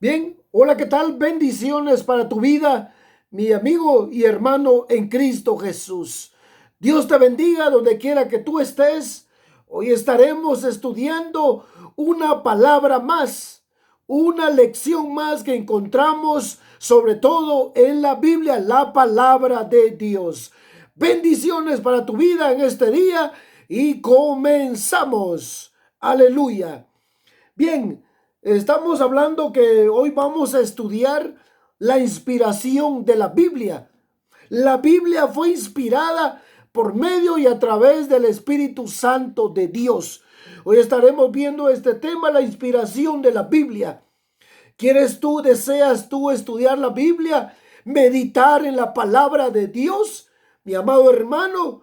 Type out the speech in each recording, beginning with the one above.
Bien, hola, ¿qué tal? Bendiciones para tu vida, mi amigo y hermano en Cristo Jesús. Dios te bendiga donde quiera que tú estés. Hoy estaremos estudiando una palabra más, una lección más que encontramos sobre todo en la Biblia, la palabra de Dios. Bendiciones para tu vida en este día y comenzamos. Aleluya. Bien, estamos hablando que hoy vamos a estudiar la inspiración de la Biblia. La Biblia fue inspirada por medio y a través del Espíritu Santo de Dios. Hoy estaremos viendo este tema, la inspiración de la Biblia. ¿Deseas tú estudiar la Biblia, meditar en la palabra de Dios? Mi amado hermano,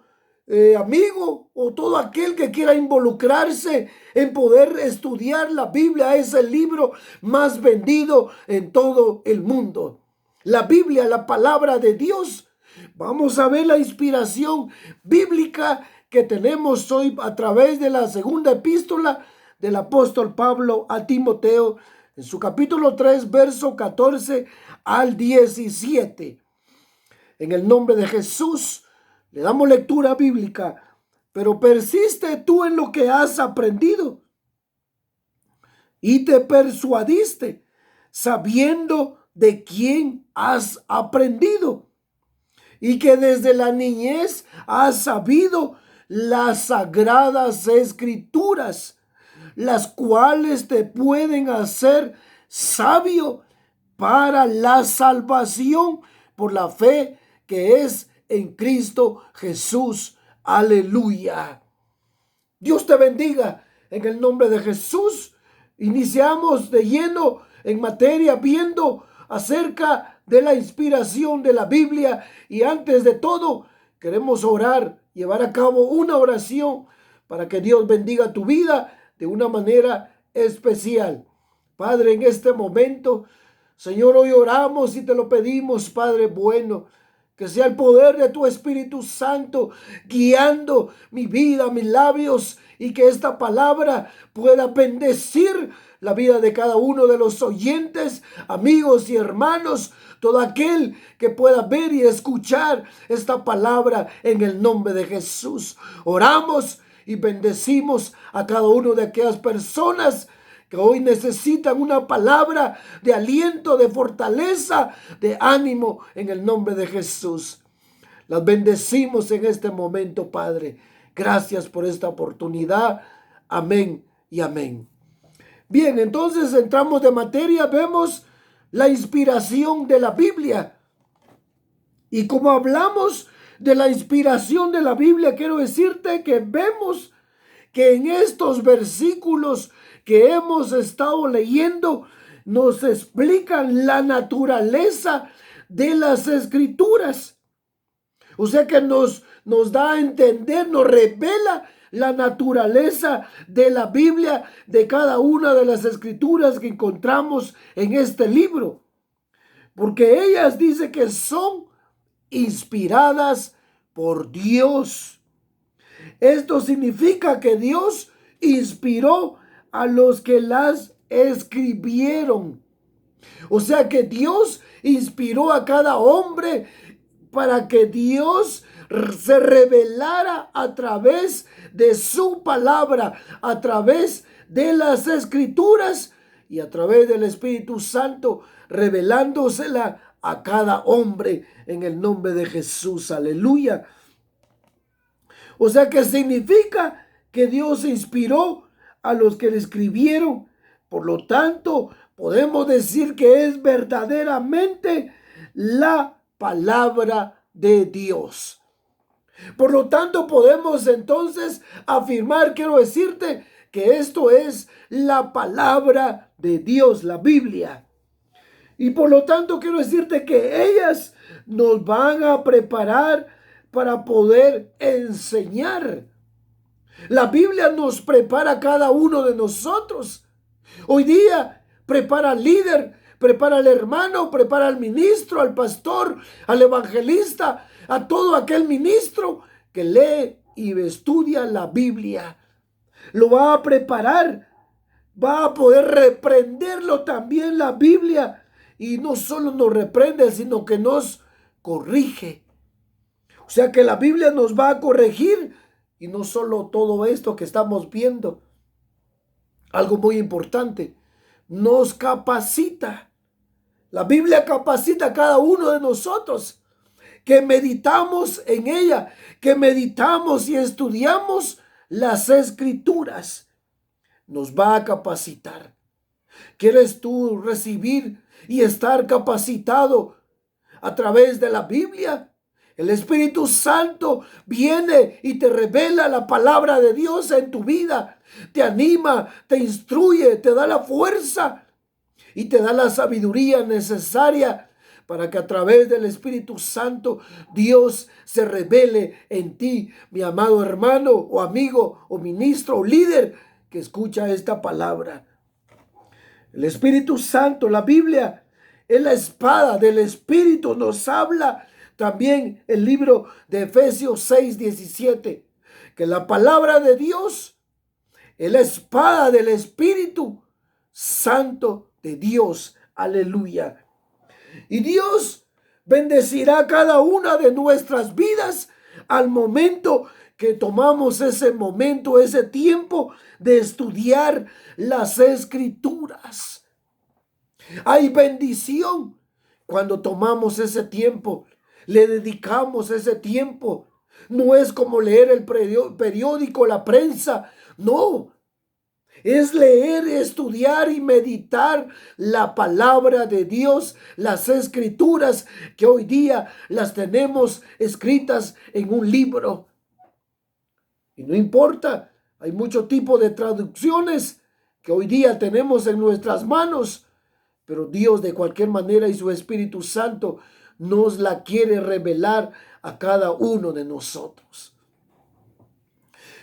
amigo o todo aquel que quiera involucrarse en poder estudiar la Biblia, es el libro más vendido en todo el mundo. La Biblia, la palabra de Dios. Vamos a ver la inspiración bíblica que tenemos hoy a través de la segunda epístola del apóstol Pablo a Timoteo, en su capítulo 3, verso 14 al 17. En el nombre de Jesús le damos lectura bíblica. Pero persiste tú en lo que has aprendido y te persuadiste, sabiendo de quién has aprendido y que desde la niñez has sabido las sagradas escrituras, las cuales te pueden hacer sabio para la salvación por la fe que es en Cristo Jesús. Aleluya. Dios te bendiga en el nombre de Jesús. Iniciamos de lleno en materia viendo acerca de la inspiración de la Biblia, y antes de todo queremos orar, llevar a cabo una oración para que Dios bendiga tu vida de una manera especial. Padre, en este momento, Señor, hoy oramos y te lo pedimos, Padre bueno, que sea el poder de tu Espíritu Santo guiando mi vida, mis labios, y que esta palabra pueda bendecir la vida de cada uno de los oyentes, amigos y hermanos, todo aquel que pueda ver y escuchar esta palabra en el nombre de Jesús. Oramos y bendecimos a cada uno de aquellas personas que hoy necesitan una palabra de aliento, de fortaleza, de ánimo en el nombre de Jesús. Las bendecimos en este momento, Padre. Gracias por esta oportunidad. Amén y amén. Bien, entonces entramos de materia, vemos la inspiración de la Biblia. Y como hablamos de la inspiración de la Biblia, quiero decirte que vemos que en estos versículos que hemos estado leyendo nos explican la naturaleza de las escrituras. O sea que nos da a entender, nos revela la naturaleza de la Biblia, de cada una de las escrituras que encontramos en este libro. Porque ellas dicen que son inspiradas por Dios. Esto significa que Dios inspiró a los que las escribieron. O sea que Dios inspiró a cada hombre para que Dios se revelara a través de su palabra, a través de las escrituras y a través del Espíritu Santo, revelándosela a cada hombre en el nombre de Jesús. Aleluya. O sea que significa que Dios inspiró a los que le escribieron. Por lo tanto, podemos decir que es verdaderamente la palabra de Dios. Por lo tanto, podemos entonces afirmar, quiero decirte, que esto es la palabra de Dios, la Biblia. Y por lo tanto, quiero decirte que ellas nos van a preparar para poder enseñar. La Biblia nos prepara a cada uno de nosotros. Hoy día prepara al líder, prepara al hermano, prepara al ministro, al pastor, al evangelista, a todo aquel ministro que lee y estudia la Biblia. Lo va a preparar va a poder reprenderlo también la Biblia. Y no solo nos reprende, sino que nos corrige. O sea que la Biblia nos va a corregir. Y no solo todo esto que estamos viendo. Algo muy importante. Nos capacita. La Biblia capacita a cada uno de nosotros. Que meditamos en ella. Que meditamos y estudiamos las Escrituras. Nos va a capacitar. ¿Quieres tú recibir y estar capacitado a través de la Biblia? El Espíritu Santo viene y te revela la palabra de Dios en tu vida. Te anima, te instruye, te da la fuerza y te da la sabiduría necesaria para que a través del Espíritu Santo Dios se revele en ti, mi amado hermano o amigo o ministro o líder que escucha esta palabra. El Espíritu Santo, la Biblia, es la espada del Espíritu. Nos habla también el libro de Efesios 6:17, que la palabra de Dios es la espada del Espíritu Santo de Dios. Aleluya. Y Dios bendecirá cada una de nuestras vidas al momento que tomamos ese momento, ese tiempo de estudiar las Escrituras. Hay bendición cuando tomamos ese tiempo, le dedicamos ese tiempo. No es como leer el periódico, la prensa, no. Es leer, estudiar y meditar la palabra de Dios, las Escrituras que hoy día las tenemos escritas en un libro. Y no importa, hay mucho tipo de traducciones que hoy día tenemos en nuestras manos, pero Dios de cualquier manera y su Espíritu Santo nos la quiere revelar a cada uno de nosotros.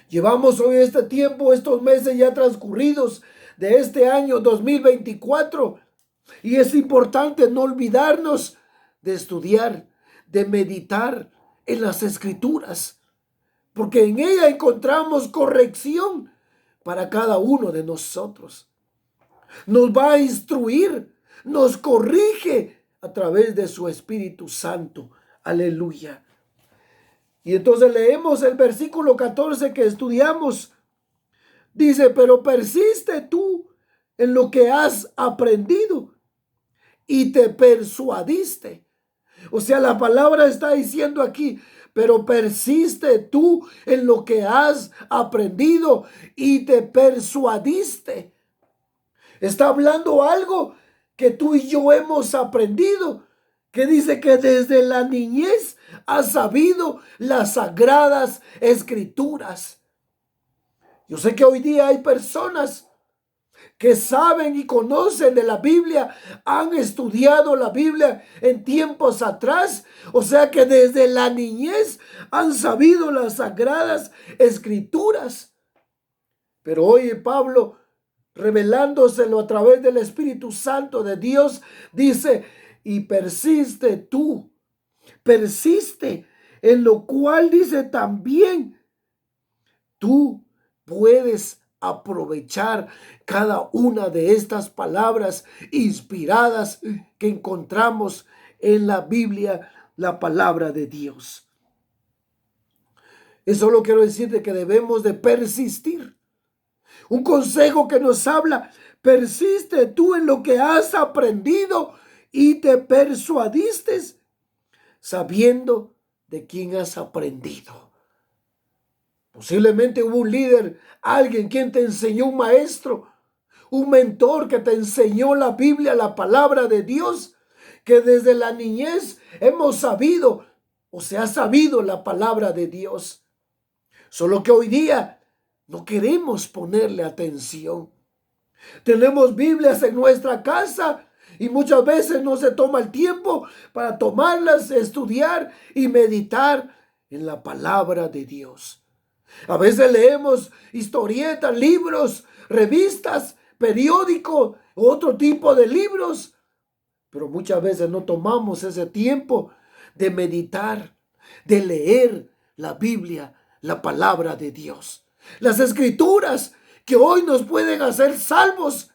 Llevamos hoy este tiempo, estos meses ya transcurridos de este año 2024, y es importante no olvidarnos de estudiar, de meditar en las Escrituras, porque en ella encontramos corrección para cada uno de nosotros. Nos va a instruir, nos corrige a través de su Espíritu Santo. Aleluya. Y entonces leemos el versículo 14 que estudiamos. Dice, pero persiste tú en lo que has aprendido y te persuadiste. O sea, la palabra está diciendo aquí, pero persiste tú en lo que has aprendido y te persuadiste. Está hablando algo que tú y yo hemos aprendido, que dice que desde la niñez has sabido las sagradas Escrituras. Yo sé que hoy día hay personas que saben y conocen de la Biblia, han estudiado la Biblia en tiempos atrás, o sea que desde la niñez han sabido las sagradas Escrituras. Pero hoy Pablo, revelándoselo a través del Espíritu Santo de Dios, dice, y persiste tú, persiste, en lo cual dice también, tú puedes aprovechar cada una de estas palabras inspiradas que encontramos en la Biblia, la palabra de Dios. Eso lo quiero decir de que debemos de persistir. Un consejo que nos habla, persiste tú en lo que has aprendido y te persuadiste sabiendo de quién has aprendido. Posiblemente hubo un líder, alguien quien te enseñó, un maestro, un mentor que te enseñó la Biblia, la palabra de Dios, que desde la niñez hemos sabido o se ha sabido la palabra de Dios. Solo que hoy día no queremos ponerle atención. Tenemos Biblias en nuestra casa y muchas veces no se toma el tiempo para tomarlas, estudiar y meditar en la palabra de Dios. A veces leemos historietas, libros, revistas, periódicos, otro tipo de libros, pero muchas veces no tomamos ese tiempo de meditar, de leer la Biblia, la palabra de Dios. Las Escrituras que hoy nos pueden hacer salvos.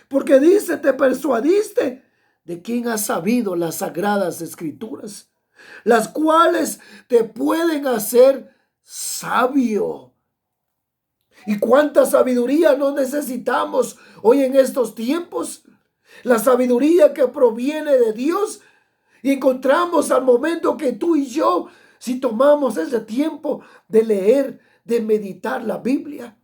Porque dice, te persuadiste de quien ha sabido las sagradas escrituras, las cuales te pueden hacer sabio. ¿Y cuánta sabiduría no necesitamos hoy en estos tiempos? La sabiduría que proviene de Dios, y encontramos al momento que tú y yo, si tomamos ese tiempo de leer, de meditar la Biblia,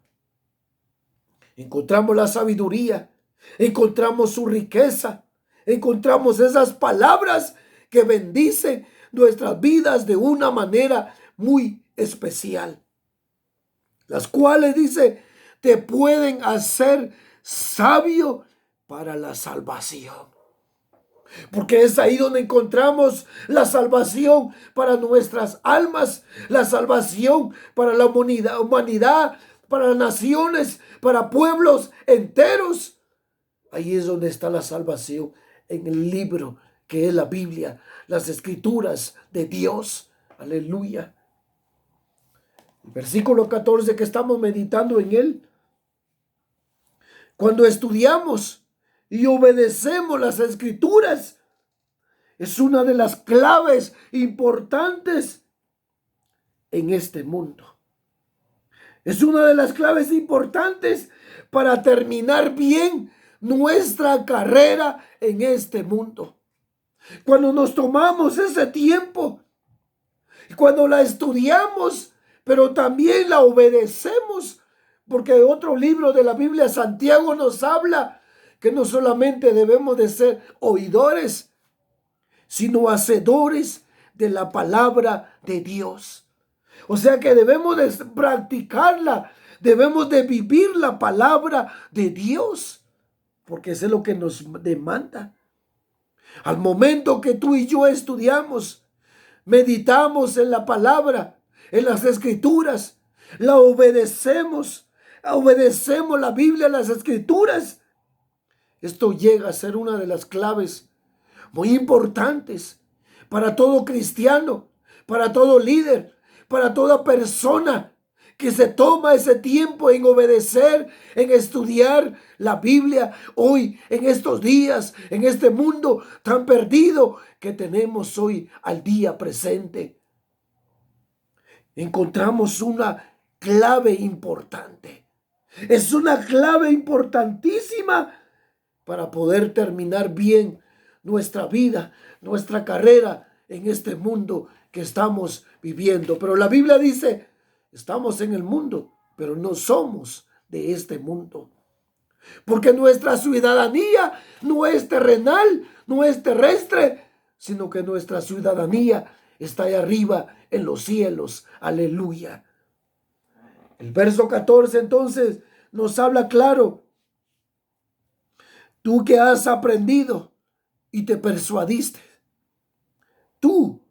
encontramos la sabiduría, encontramos su riqueza, encontramos esas palabras que bendicen nuestras vidas de una manera muy especial, las cuales dice, te pueden hacer sabio para la salvación. Porque es ahí donde encontramos la salvación para nuestras almas, la salvación para la humanidad, para las naciones, para pueblos enteros. Ahí es donde está la salvación, en el libro que es la Biblia, las escrituras de Dios. Aleluya. El versículo 14 que estamos meditando en él. Cuando estudiamos y obedecemos las escrituras, es una de las claves importantes en este mundo. Es una de las claves importantes para terminar bien nuestra carrera en este mundo. Cuando nos tomamos ese tiempo, cuando la estudiamos, pero también la obedecemos, porque otro libro de la Biblia, Santiago, nos habla que no solamente debemos de ser oidores, sino hacedores de la palabra de Dios. O sea que debemos de practicarla, debemos de vivir la palabra de Dios, porque eso es lo que nos demanda. Al momento que tú y yo estudiamos, meditamos en la palabra, en las escrituras, la obedecemos la Biblia, las escrituras, esto llega a ser una de las claves muy importantes para todo cristiano, para todo líder, para toda persona que se toma ese tiempo en obedecer, en estudiar la Biblia hoy, en estos días, en este mundo tan perdido que tenemos hoy al día presente. Encontramos una clave importante. Es una clave importantísima para poder terminar bien nuestra vida, nuestra carrera en este mundo que estamos viviendo. Pero la Biblia dice, estamos en el mundo, pero no somos de este mundo. Porque nuestra ciudadanía no es terrenal, no es terrestre, sino que nuestra ciudadanía está ahí arriba en los cielos. Aleluya. El verso 14 entonces nos habla claro. Tú que has aprendido y te persuadiste, tú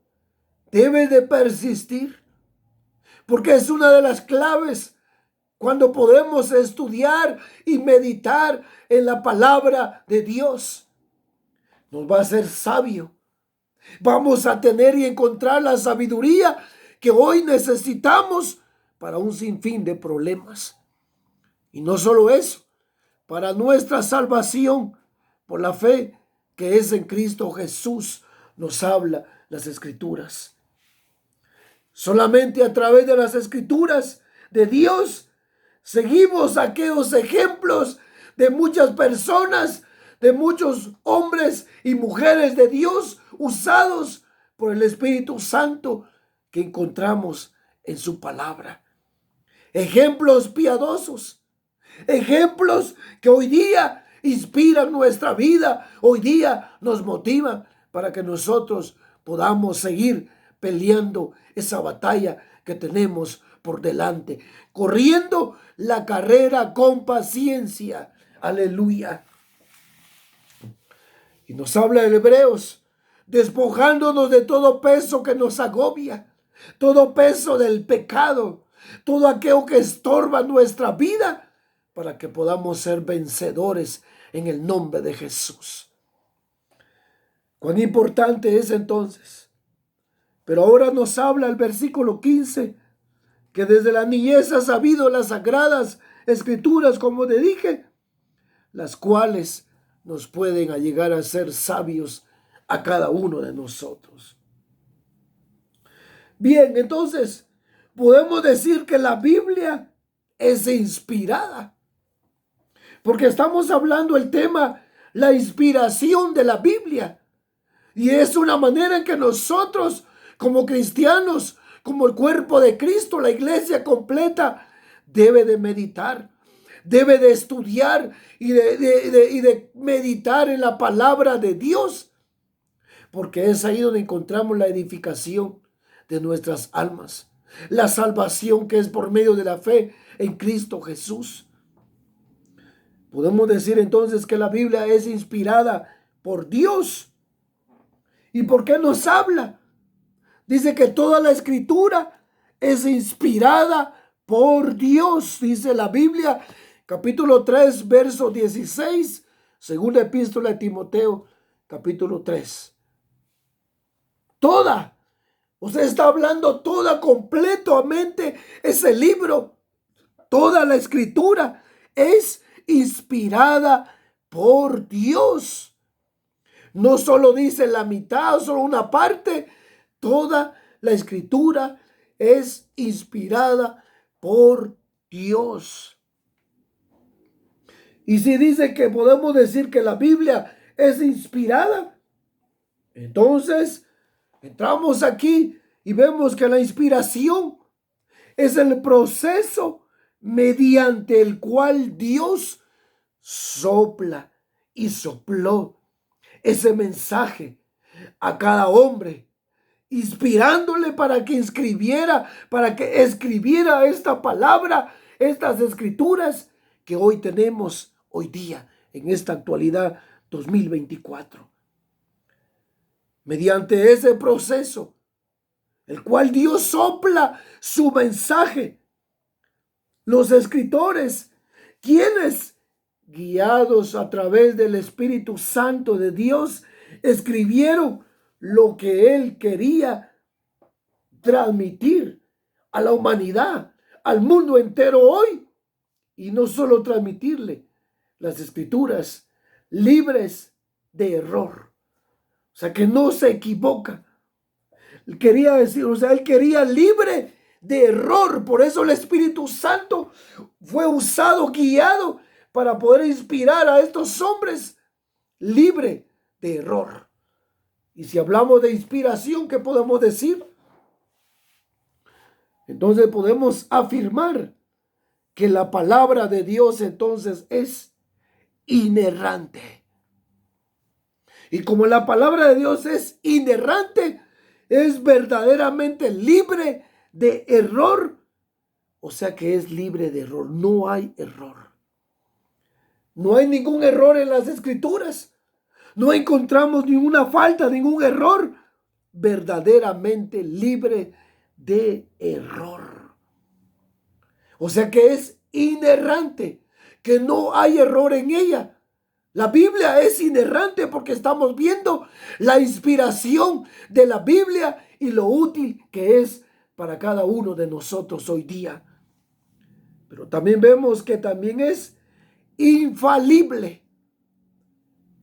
debes de persistir, porque es una de las claves cuando podemos estudiar y meditar en la palabra de Dios. Nos va a hacer sabio. Vamos a tener y encontrar la sabiduría que hoy necesitamos para un sinfín de problemas. Y no solo eso, para nuestra salvación por la fe que es en Cristo Jesús, nos habla las escrituras. Solamente a través de las escrituras de Dios seguimos aquellos ejemplos de muchas personas, de muchos hombres y mujeres de Dios usados por el Espíritu Santo que encontramos en su palabra. Ejemplos piadosos. Ejemplos que hoy día inspiran nuestra vida, hoy día nos motivan para que nosotros podamos seguir peleando esa batalla que tenemos por delante, corriendo la carrera con paciencia. Aleluya. Y nos habla en Hebreos, despojándonos de todo peso que nos agobia, todo peso del pecado, todo aquello que estorba nuestra vida, para que podamos ser vencedores en el nombre de Jesús. Cuán importante es entonces. Pero ahora nos habla el versículo 15, que desde la niñez ha sabido las sagradas escrituras, como te dije, las cuales nos pueden llegar a ser sabios a cada uno de nosotros. Bien, entonces podemos decir que la Biblia es inspirada, porque estamos hablando el tema, la inspiración de la Biblia. Y es una manera en que nosotros, como cristianos, como el cuerpo de Cristo, la iglesia completa, debe de meditar, debe de estudiar y de meditar en la palabra de Dios, porque es ahí donde encontramos la edificación de nuestras almas, la salvación que es por medio de la fe en Cristo Jesús. Podemos decir entonces que la Biblia es inspirada por Dios. ¿Y por qué nos habla? Dice que toda la escritura es inspirada por Dios, dice la Biblia, capítulo 3, verso 16, segunda epístola de Timoteo, capítulo 3. Toda, usted está hablando toda, completamente ese libro, toda la escritura es inspirada por Dios. No solo dice la mitad o solo una parte, toda la escritura es inspirada por Dios. Y si dice que podemos decir que la Biblia es inspirada, entonces entramos aquí y vemos que la inspiración es el proceso mediante el cual Dios sopla y sopló ese mensaje a cada hombre, inspirándole para que escribiera esta palabra, estas escrituras que hoy tenemos hoy día, en esta actualidad 2024. Mediante ese proceso, el cual Dios sopla su mensaje, los escritores, quienes guiados a través del Espíritu Santo de Dios, escribieron lo que Él quería transmitir a la humanidad, al mundo entero hoy. Y no solo transmitirle las escrituras libres de error. O sea, que no se equivoca. Él quería decir, él quería libre de error. Por eso el Espíritu Santo fue usado, guiado, para poder inspirar a estos hombres libre de error. Y si hablamos de inspiración, ¿qué podemos decir? Entonces podemos afirmar que la palabra de Dios entonces es inerrante. Y como la palabra de Dios es inerrante, es verdaderamente libre de error. O sea que es libre de error, no hay error. No hay ningún error en las escrituras. No encontramos ninguna falta, ningún error. Verdaderamente libre de error. O sea que es inerrante, que no hay error en ella. La Biblia es inerrante porque estamos viendo la inspiración de la Biblia y lo útil que es para cada uno de nosotros hoy día. Pero también vemos que también es infalible.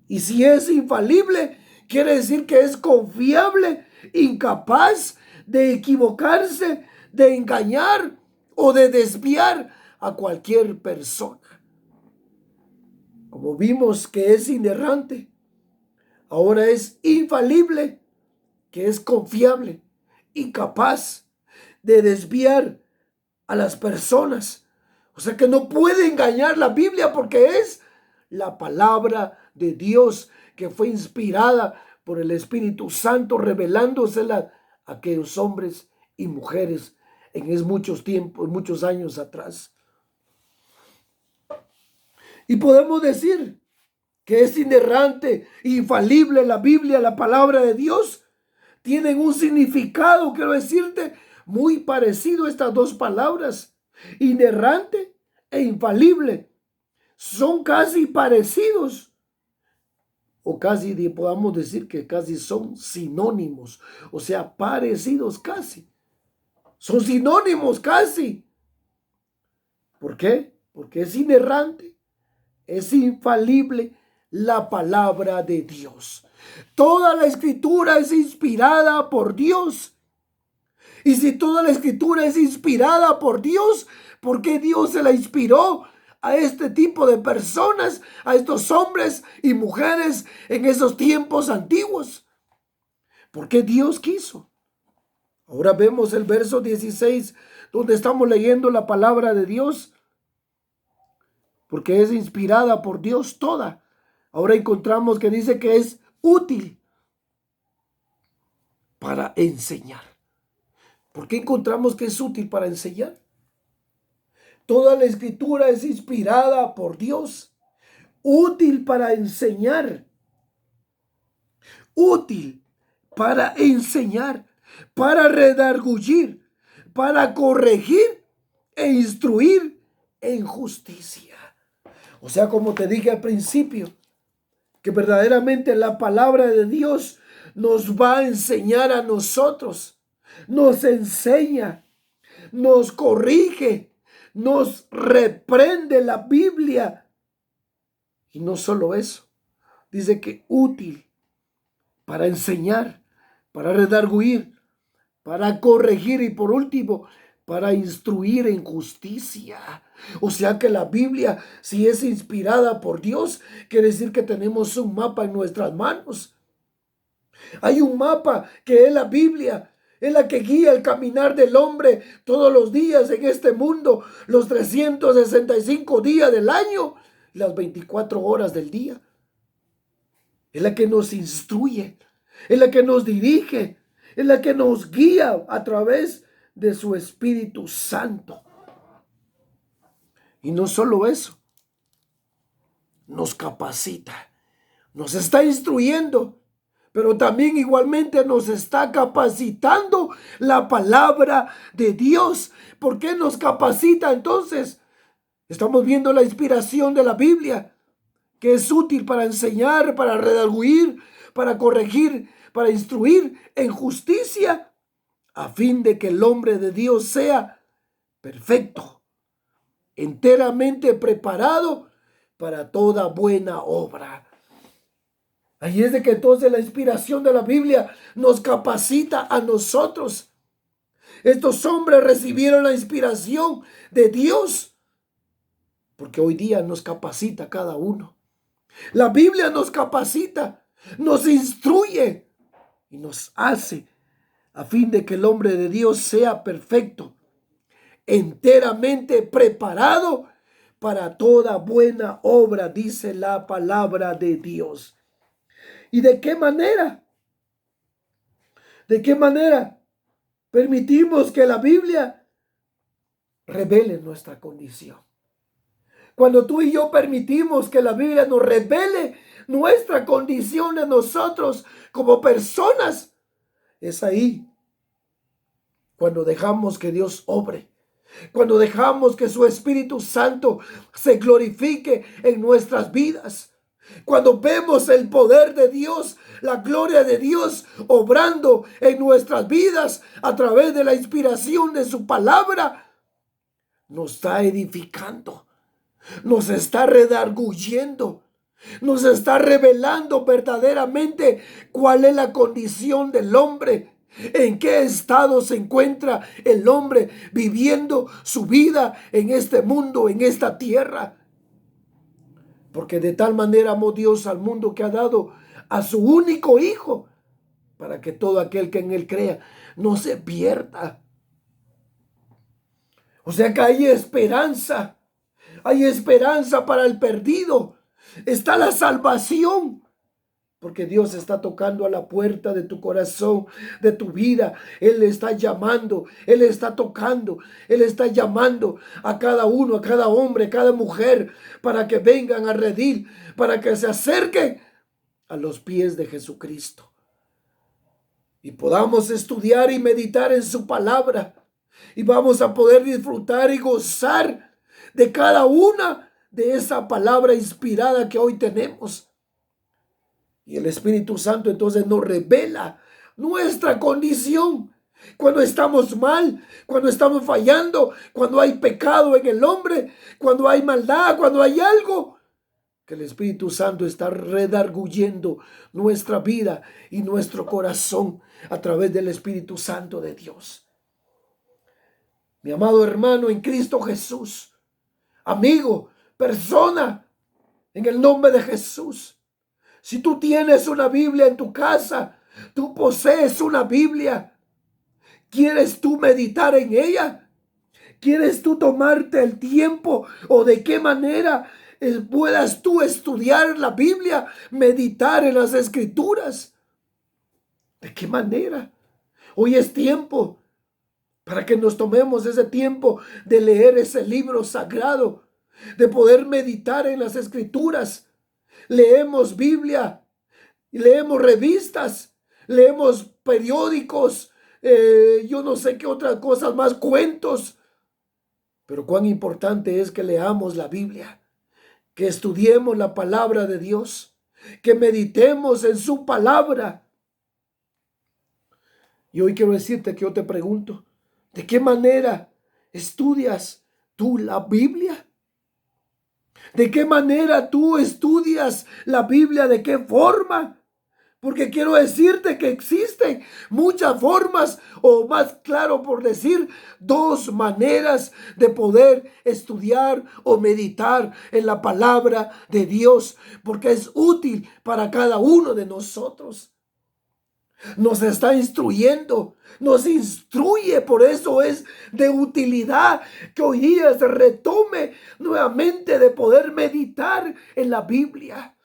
Y si es infalible, quiere decir que es confiable, incapaz de equivocarse, de engañar o de desviar a cualquier persona. Como vimos que es inerrante, ahora es infalible, que es confiable, incapaz de desviar a las personas. O sea que no puede engañar la Biblia porque es la palabra de Dios que fue inspirada por el Espíritu Santo, revelándosela a aquellos hombres y mujeres en muchos tiempos, muchos años atrás. Y podemos decir que es inerrante, infalible la Biblia, la palabra de Dios. Tienen un significado, quiero decirte, muy parecido a estas dos palabras. Inerrante e infalible. Son casi parecidos. O casi podamos decir que casi son sinónimos. O sea, parecidos casi. Son sinónimos casi. ¿Por qué? porque es inerrante, es infalible la palabra de Dios. Toda la escritura es inspirada por Dios. Y si toda la escritura es inspirada por Dios, ¿por qué Dios se la inspiró a este tipo de personas, a estos hombres y mujeres en esos tiempos antiguos? ¿Por qué Dios quiso? Ahora vemos el verso 16, donde estamos leyendo la palabra de Dios, porque es inspirada por Dios toda. Ahora encontramos que dice que es útil para enseñar. ¿Por qué encontramos que es útil para enseñar? Toda la escritura es inspirada por Dios, útil para enseñar, útil para enseñar, para redarguir, para corregir e instruir en justicia. O sea, como te dije al principio, que verdaderamente la palabra de Dios nos va a enseñar a nosotros, nos enseña, nos corrige, nos reprende la Biblia. Y no solo eso, dice que útil para enseñar, para redarguir, para corregir y por último, para instruir en justicia. O sea que la Biblia, si es inspirada por Dios, quiere decir que tenemos un mapa en nuestras manos. Hay un mapa que es la Biblia. Es la que guía el caminar del hombre todos los días en este mundo, los 365 días del año, las 24 horas del día. Es la que nos instruye, es la que nos dirige, es la que nos guía a través de su Espíritu Santo. Y no solo eso, nos capacita, nos está instruyendo, pero también igualmente nos está capacitando la palabra de Dios. ¿Por qué nos capacita entonces? Estamos viendo la inspiración de la Biblia, que es útil para enseñar, para redarguir, para corregir, para instruir en justicia, a fin de que el hombre de Dios sea perfecto, enteramente preparado para toda buena obra. Ahí es de que entonces la inspiración de la Biblia nos capacita a nosotros. Estos hombres recibieron la inspiración de Dios, porque hoy día nos capacita a cada uno. La Biblia nos capacita, nos instruye y nos hace a fin de que el hombre de Dios sea perfecto, enteramente preparado para toda buena obra, dice la palabra de Dios. ¿Y de qué manera? ¿De qué manera permitimos que la Biblia revele nuestra condición? Cuando tú y yo permitimos que la Biblia nos revele nuestra condición de nosotros como personas, es ahí cuando dejamos que Dios obre, cuando dejamos que su Espíritu Santo se glorifique en nuestras vidas. Cuando vemos el poder de Dios, la gloria de Dios obrando en nuestras vidas a través de la inspiración de su palabra, nos está edificando, nos está redarguyendo, nos está revelando verdaderamente cuál es la condición del hombre, en qué estado se encuentra el hombre viviendo su vida en este mundo, en esta tierra. Porque de tal manera amó Dios al mundo que ha dado a su único Hijo, para que todo aquel que en él crea no se pierda. O sea que hay esperanza para el perdido. Está la salvación, porque Dios está tocando a la puerta de tu corazón, de tu vida. Él está llamando, Él está tocando, Él está llamando a cada uno, a cada hombre, a cada mujer, para que vengan a redil, para que se acerquen a los pies de Jesucristo. Y podamos estudiar y meditar en su palabra. Y vamos a poder disfrutar y gozar de cada una de esa palabra inspirada que hoy tenemos. Y el Espíritu Santo entonces nos revela nuestra condición, Cuando estamos mal, cuando estamos fallando, cuando hay pecado en el hombre, cuando hay maldad, cuando hay algo, que el Espíritu Santo está redarguyendo nuestra vida y nuestro corazón a través del Espíritu Santo de Dios. Mi amado hermano en Cristo Jesús, amigo, persona, en el nombre de Jesús. Si tú tienes una Biblia en tu casa, tú posees una Biblia, ¿quieres tú meditar en ella? ¿Quieres tú tomarte el tiempo o de qué manera puedas tú estudiar la Biblia, meditar en las Escrituras? ¿De qué manera? Hoy es tiempo para que nos tomemos ese tiempo de leer ese libro sagrado, de poder meditar en las Escrituras. Leemos Biblia, leemos revistas, leemos periódicos, yo no sé qué otras cosas más, cuentos. Pero cuán importante es que leamos la Biblia, que estudiemos la palabra de Dios, que meditemos en su palabra. Y hoy quiero decirte que yo te pregunto, ¿de qué manera estudias tú la Biblia? ¿De qué manera tú estudias la Biblia? ¿De qué forma? Porque quiero decirte que existen muchas formas, o más claro por decir, dos maneras de poder estudiar o meditar en la palabra de Dios, porque es útil para cada uno de nosotros. Nos está instruyendo, nos instruye, por eso es de utilidad que hoy día se retome nuevamente de poder meditar en la Biblia.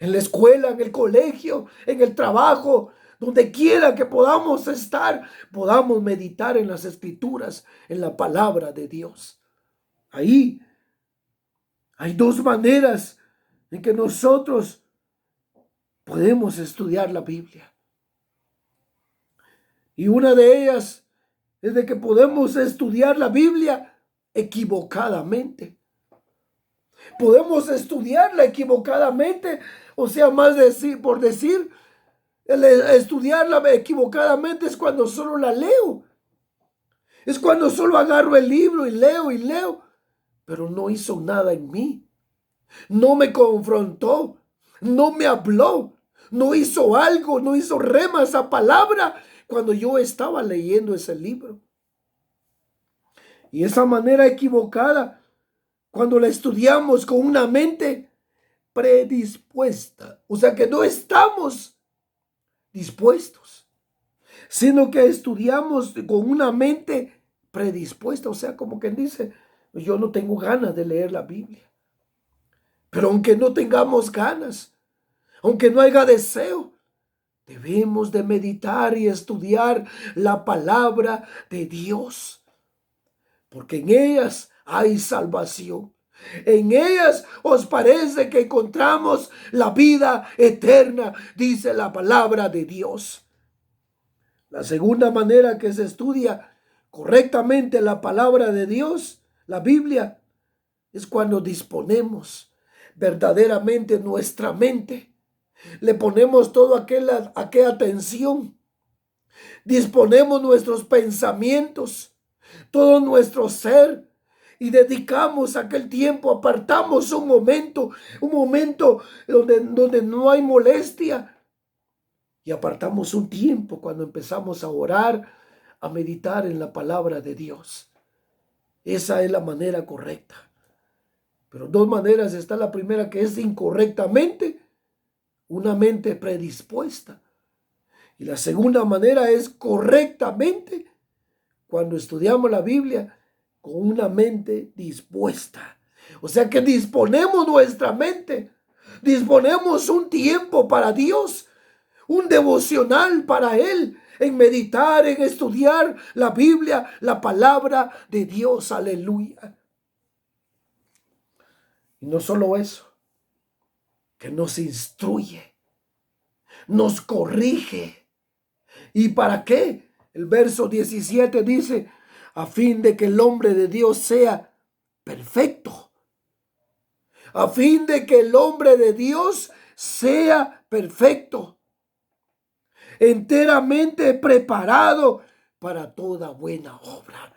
En la escuela, en el colegio, en el trabajo, donde quiera que podamos estar, podamos meditar en las Escrituras, en la palabra de Dios. Ahí hay dos maneras en que nosotros podemos estudiar la Biblia. Y una de ellas es de que podemos estudiar la Biblia equivocadamente. Podemos estudiarla equivocadamente, o sea, más por decir, estudiarla equivocadamente es cuando solo la leo. Es cuando solo agarro el libro y leo, pero no hizo nada en mí. No me confrontó, no me habló, no hizo algo, no hizo rema esa palabra cuando yo estaba leyendo ese libro. Y esa manera equivocada, cuando la estudiamos con una mente predispuesta, o sea que no estamos dispuestos, sino que estudiamos con una mente predispuesta, o sea, como quien dice, yo no tengo ganas de leer la Biblia. Pero aunque no tengamos ganas, aunque no haya deseo, debemos de meditar y estudiar la palabra de Dios, porque en ellas hay salvación. En ellas os parece que encontramos la vida eterna, dice la palabra de Dios. La segunda manera que se estudia correctamente la palabra de Dios, la Biblia, es cuando disponemos verdaderamente nuestra mente. Le ponemos toda aquella atención. Disponemos nuestros pensamientos, todo nuestro ser, y dedicamos aquel tiempo, apartamos un momento donde no hay molestia, y apartamos un tiempo cuando empezamos a orar, a meditar en la palabra de Dios. Esa es la manera correcta. Pero dos maneras está. La primera, que es incorrectamente, una mente predispuesta. Y la segunda manera es correctamente, cuando estudiamos la Biblia con una mente dispuesta. O sea que disponemos nuestra mente, disponemos un tiempo para Dios, un devocional para Él, en meditar, en estudiar la Biblia, la palabra de Dios. Aleluya. Y no solo eso, que nos instruye, nos corrige. ¿Y para qué? El verso 17 dice, a fin de que el hombre de Dios sea perfecto. A fin de que el hombre de Dios sea perfecto. enteramente preparado para toda buena obra.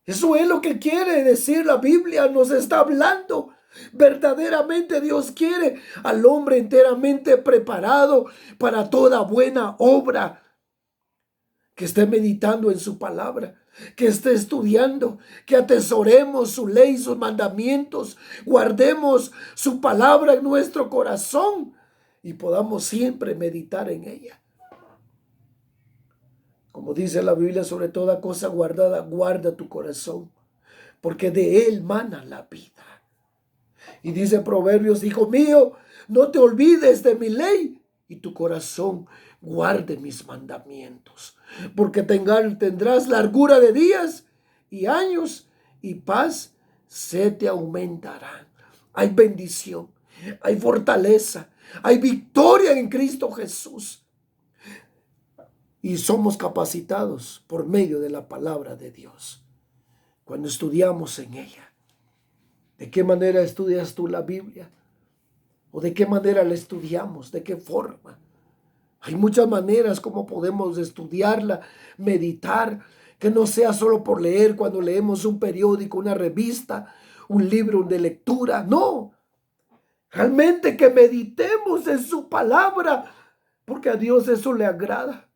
Eso es lo que quiere decir la Biblia, nos está hablando. Verdaderamente Dios quiere al hombre enteramente preparado para toda buena obra. Que esté meditando en su palabra, que esté estudiando, que atesoremos su ley, sus mandamientos, guardemos su palabra en nuestro corazón y podamos siempre meditar en ella. Como dice la Biblia, sobre toda cosa guardada, guarda tu corazón, porque de él mana la vida. Y dice Proverbios, hijo mío, no te olvides de mi ley y tu corazón guarde mis mandamientos, porque tendrás largura de días y años y paz se te aumentarán. Hay bendición, hay fortaleza, hay victoria en Cristo Jesús. Y somos capacitados por medio de la palabra de Dios. Cuando estudiamos en ella. ¿De qué manera estudias tú la Biblia? ¿O de qué manera la estudiamos? ¿De qué forma? Hay muchas maneras como podemos estudiarla, meditar, que no sea solo por leer cuando leemos un periódico, una revista, un libro de lectura. No, realmente que meditemos en su palabra, porque a Dios eso le agrada,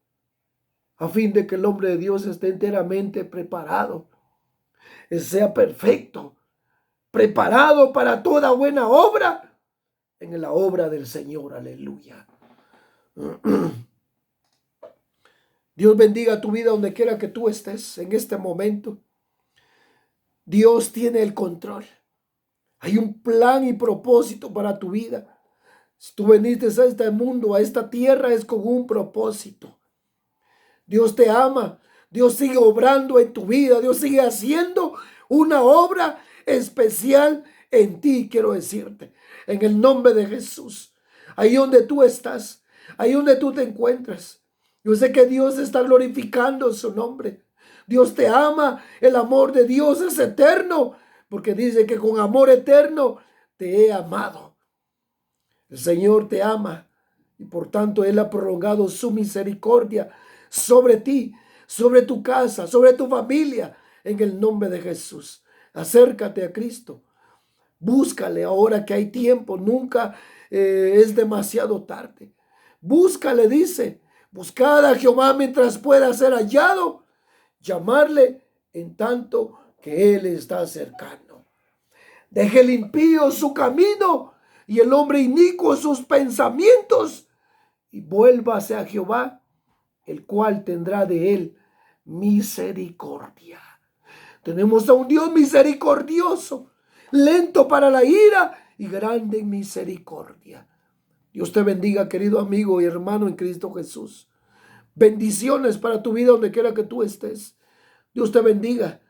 a fin de que el hombre de Dios esté enteramente preparado, sea perfecto, preparado para toda buena obra, en la obra del Señor. Aleluya. Dios bendiga tu vida donde quiera que tú estés en este momento. Dios tiene el control. Hay un plan y propósito para tu vida. Si tú viniste a este mundo, a esta tierra, es con un propósito. Dios te ama. Dios sigue obrando en tu vida. Dios sigue haciendo una obra especial en ti, quiero decirte. En el nombre de Jesús. Ahí donde tú estás. Ahí donde tú te encuentras. Yo sé que Dios está glorificando su nombre. Dios te ama. El amor de Dios es eterno. Porque dice que con amor eterno te he amado. El Señor te ama. Y por tanto Él ha prolongado su misericordia sobre ti, sobre tu casa, sobre tu familia. En el nombre de Jesús. Acércate a Cristo. Búscale ahora que hay tiempo. Nunca es demasiado tarde. Búscale, dice. Buscad a Jehová mientras pueda ser hallado. Llamarle en tanto que Él está cercano. Deje el impío su camino y el hombre inicuo sus pensamientos. Y vuélvase a Jehová, el cual tendrá de él misericordia. Tenemos a un Dios misericordioso, lento para la ira y grande en misericordia. Dios te bendiga, querido amigo y hermano en Cristo Jesús. Bendiciones para tu vida donde quiera que tú estés. Dios te bendiga.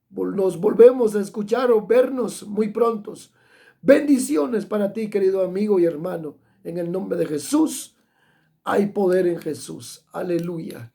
Nos volvemos a escuchar o vernos muy prontos. Bendiciones para ti, querido amigo y hermano. En el nombre de Jesús, hay poder en Jesús. Aleluya.